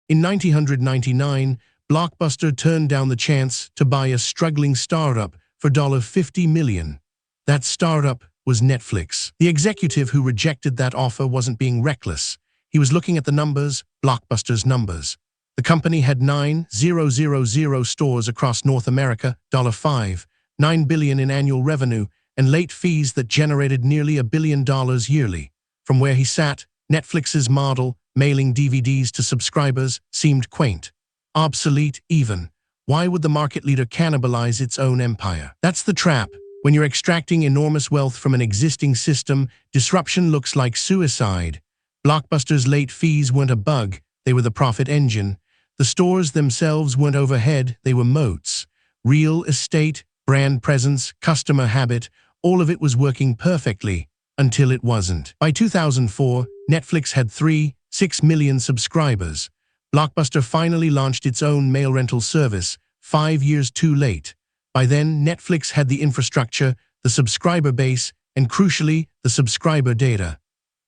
In 1999, Blockbuster turned down the chance to buy a struggling startup for $50 million. That startup was Netflix. The executive who rejected that offer wasn't being reckless. He was looking at the numbers, Blockbuster's numbers. The company had 9,000 stores across North America, $9 billion in annual revenue, and late fees that generated nearly $1 billion yearly. From where he sat, Netflix's model, mailing DVDs to subscribers, seemed quaint. Obsolete, even. Why would the market leader cannibalize its own empire? That's the trap. When you're extracting enormous wealth from an existing system, disruption looks like suicide. Blockbuster's late fees weren't a bug, they were the profit engine. The stores themselves weren't overhead, they were moats. Real estate, brand presence, customer habit, all of it was working perfectly, until it wasn't. By 2004, Netflix had 3.6 million subscribers. Blockbuster finally launched its own mail rental service, 5 years too late. By then, Netflix had the infrastructure, the subscriber base, and crucially, the subscriber data.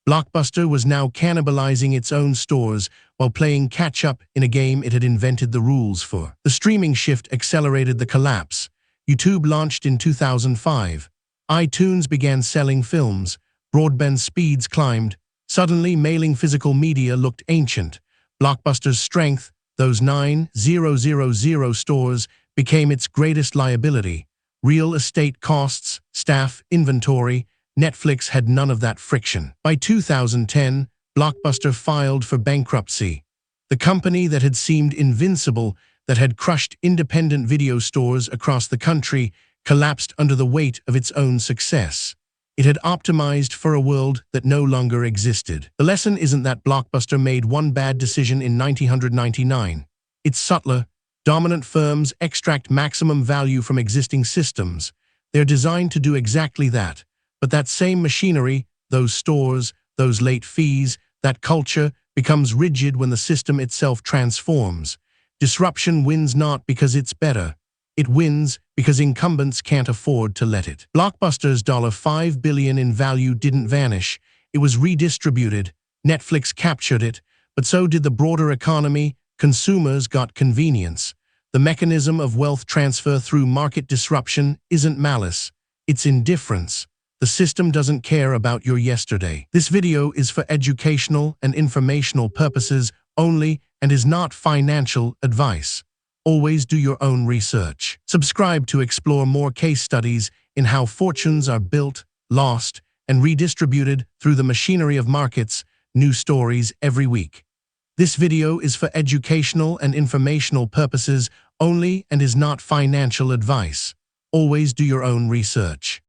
Blockbuster was now cannibalizing its own stores while playing catch-up in a game it had invented the rules for. The streaming shift accelerated the collapse. YouTube launched in 2005. iTunes began selling films. Broadband speeds climbed. Suddenly, mailing physical media looked ancient. Blockbuster's strength, those 9,000 stores, became its greatest liability. Real estate costs, staff, inventory. Netflix had none of that friction. By 2010, Blockbuster filed for bankruptcy. The company that had seemed invincible, that had crushed independent video stores across the country, collapsed under the weight of its own success. It had optimized for a world that no longer existed. The lesson isn't that Blockbuster made one bad decision in 1999. It's subtler. Dominant firms extract maximum value from existing systems. They're designed to do exactly that. But that same machinery, those stores, those late fees, that culture, becomes rigid when the system itself transforms. Disruption wins not because it's better. It wins because incumbents can't afford to let it. Blockbuster's $5 billion in value didn't vanish. It was redistributed. Netflix captured it, but so did the broader economy. Consumers got convenience. The mechanism of wealth transfer through market disruption isn't malice. It's indifference. The system doesn't care about your yesterday. This video is for educational and informational purposes only and is not financial advice. Always do your own research. Subscribe to explore more case studies in how fortunes are built, lost, and redistributed through the machinery of markets. New stories every week. This video is for educational and informational purposes only and is not financial advice. Always do your own research.